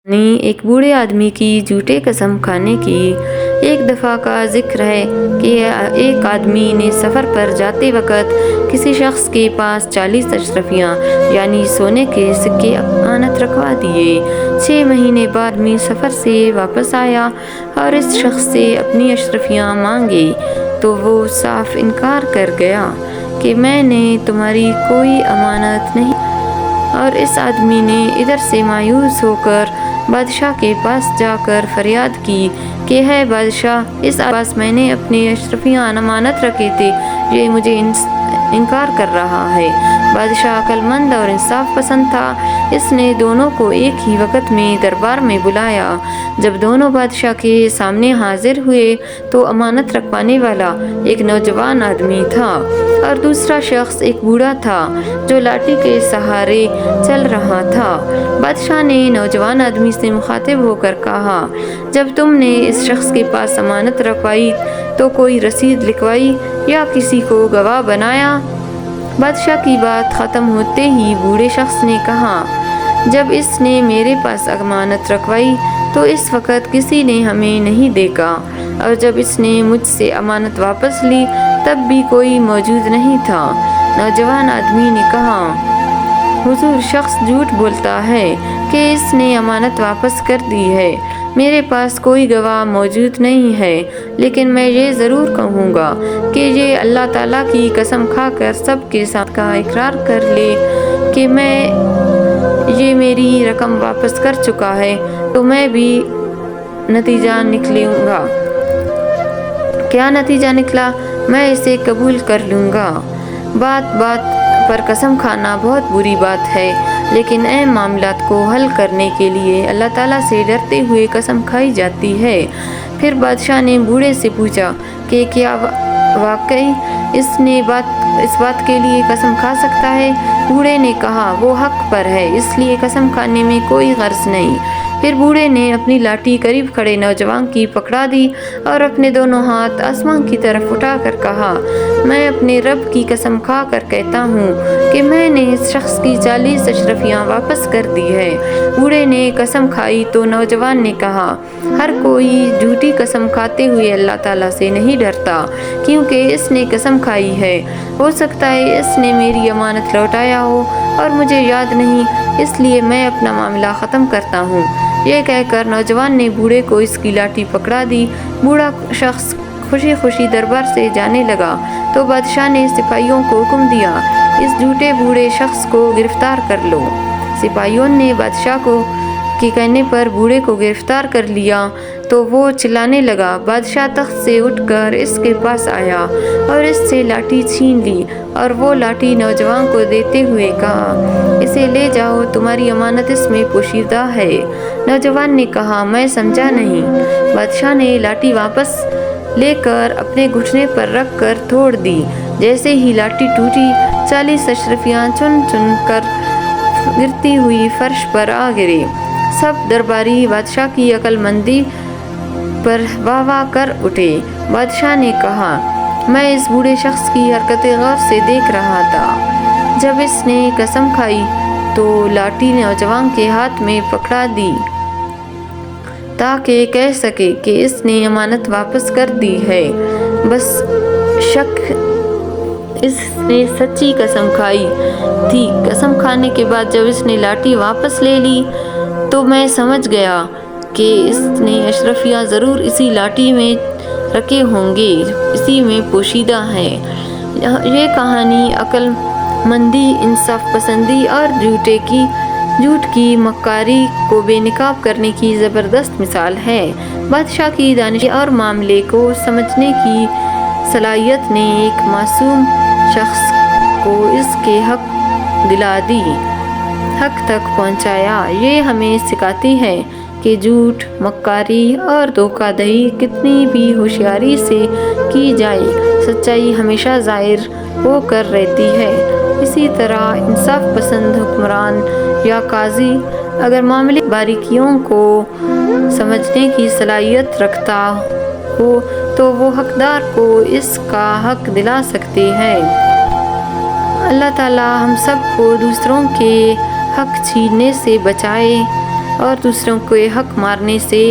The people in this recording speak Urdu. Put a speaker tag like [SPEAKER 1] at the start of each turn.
[SPEAKER 1] ایک بوڑھے آدمی کی جھوٹے قسم کھانے کی۔ ایک دفعہ کا ذکر ہے کہ ایک آدمی نے سفر پر جاتے وقت کسی شخص کے پاس 40 اشرفیاں یعنی سونے کے سکے امانت رکھوا دیے۔ 6 مہینے بعد آدمی سفر سے واپس آیا اور اس شخص سے اپنی اشرفیاں مانگی تو وہ صاف انکار کر گیا کہ میں نے تمہاری کوئی امانت نہیں۔ اور اس آدمی نے ادھر سے مایوس ہو کر بادشاہ کے پاس جا کر فریاد کی کہ ہے بادشاہ، اس پاس میں نے اپنے اشرفیاں امانت رکھے تھے، یہ مجھے انکار کر رہا ہے۔ بادشاہ عقل مند اور انصاف پسند تھا، اس نے دونوں کو ایک ہی وقت میں دربار میں بلایا۔ جب دونوں بادشاہ کے سامنے حاضر ہوئے تو امانت رکھوانے والا ایک نوجوان آدمی تھا اور دوسرا شخص ایک بوڑھا تھا جو لاٹھی کے سہارے چل رہا تھا۔ بادشاہ نے نوجوان آدمی سے مخاطب ہو کر کہا، جب تم نے اس شخص کے پاس امانت رکھوائی تو کوئی رسید لکھوائی یا کسی کو گواہ بنایا؟ بادشاہ کی بات ختم ہوتے ہی بوڑھے شخص نے کہا، جب اس نے میرے پاس امانت رکھوائی تو اس وقت کسی نے ہمیں نہیں دیکھا، اور جب اس نے مجھ سے امانت واپس لی تب بھی کوئی موجود نہیں تھا۔ نوجوان آدمی نے کہا، حضور، شخص جھوٹ بولتا ہے کہ اس نے امانت واپس کر دی ہے، میرے پاس کوئی گواہ موجود نہیں ہے، لیکن میں یہ ضرور کہوں گا کہ یہ اللہ تعالیٰ کی قسم کھا کر سب کے ساتھ کا اقرار کر لے کہ میں یہ میری رقم واپس کر چکا ہے تو میں بھی نتیجہ نکلوں گا۔ کیا نتیجہ نکلا؟ میں اسے قبول کر لوں گا۔ بات بات پر قسم کھانا بہت بری بات ہے، لیکن اہم معاملات کو حل کرنے کے لیے اللہ تعالیٰ سے ڈرتے ہوئے قسم کھائی جاتی ہے۔ پھر بادشاہ نے بوڑھے سے پوچھا کہ کیا واقعی اس بات کے لیے قسم کھا سکتا ہے؟ بوڑھے نے کہا، وہ حق پر ہے، اس لیے قسم کھانے میں کوئی غرض نہیں۔ پھر بوڑھے نے اپنی لاٹھی قریب کھڑے نوجوان کی پکڑا دی اور اپنے دونوں ہاتھ آسمان کی طرف اٹھا کر کہا، میں اپنے رب کی قسم کھا کر کہتا ہوں کہ میں نے اس شخص کی 40 اشرفیاں واپس کر دی ہے۔ بوڑھے نے قسم کھائی تو نوجوان نے کہا، ہر کوئی جھوٹی قسم کھاتے ہوئے اللہ تعالیٰ سے نہیں ڈرتا، کیونکہ اس نے قسم کھائی ہے، ہو سکتا ہے اس نے میری امانت لوٹایا ہو اور مجھے یاد نہیں، اس لیے میں اپنا معاملہ ختم کرتا ہوں۔ یہ کہہ کر نوجوان نے بوڑھے کو اس کی لاٹھی پکڑا دی۔ بوڑھا شخص خوشی خوشی دربار سے جانے لگا تو بادشاہ نے سپاہیوں کو حکم دیا، اس جھوٹے بوڑھے شخص کو گرفتار کر لو۔ سپاہیوں نے بادشاہ کے کہنے پر بوڑھے کو گرفتار کر لیا تو وہ چلانے لگا۔ بادشاہ تخت سے اٹھ کر اس کے پاس آیا اور اس سے لاٹھی چھین لی اور وہ لاٹھی نوجوان کو دیتے ہوئے کہا، اسے لے جاؤ، تمہاری امانت اس میں پوشیدہ ہے۔ نوجوان نے کہا، میں سمجھا نہیں۔ بادشاہ نے لاٹھی واپس لے کر اپنے گھٹنے پر رکھ کر توڑ دی۔ جیسے ہی لاٹھی ٹوٹی، 40 اشرفیاں چن چن کر گرتی ہوئی فرش پر آ گرے۔ سب درباری بادشاہ کی عقل مندی پر واہ واہ کر اٹھے۔ بادشاہ نے کہا، میں اس بوڑھے شخص کی حرکتیں غور سے دیکھ رہا تھا۔ جب اس نے قسم کھائی تو لاٹھی نوجوان کے ہاتھ میں پکڑا دی تاکہ کہہ سکے کہ اس نے امانت واپس کر دی ہے۔ بس شک اس نے سچی قسم کھائی تھی۔ قسم کھانے کے بعد جب اس نے لاٹھی واپس لے لی تو میں سمجھ گیا کہ اس نے اشرفیاں ضرور اسی لاٹھی میں رکھے ہوں گے، اسی میں پوشیدہ ہیں۔ یہ کہانی عقل مندی، انصاف پسندی اور جھوٹ کی مکاری کو بے نقاب کرنے کی زبردست مثال ہے۔ بادشاہ کی دانش اور معاملے کو سمجھنے کی صلاحیت نے ایک معصوم شخص کو اس کے حق دلا دی، حق تک پہنچایا۔ یہ ہمیں سکھاتی ہے کہ جھوٹ، مکاری اور دھوکہ دہی کتنی بھی ہوشیاری سے کی جائے، سچائی ہمیشہ ظاہر ہو کر رہتی ہے۔ اسی طرح انصاف پسند حکمران یا قاضی اگر معاملے کی باریکیوں کو سمجھنے کی صلاحیت رکھتا ہو تو وہ حقدار کو اس کا حق دلا سکتے ہیں۔ اللہ تعالیٰ ہم سب کو دوسروں کے حق چھیننے سے بچائے۔ اور دوسروں کے حق مارنے سے